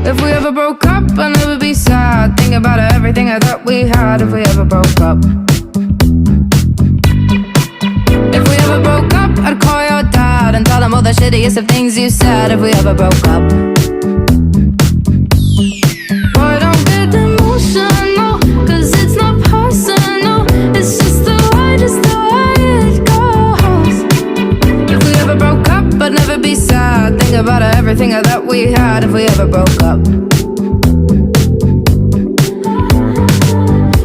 If we ever broke up, I'd never be sad. Think about everything I thought we had. If we ever broke up. If we ever broke up, I'd call your dad and tell him all the shittiest of things you said. If we ever broke up. Boy, don't get emotional, 'cause it's not personal. It's just the way it goes. If we ever broke up, I'd never be sad. Think about everything I thought we had. If we ever broke up.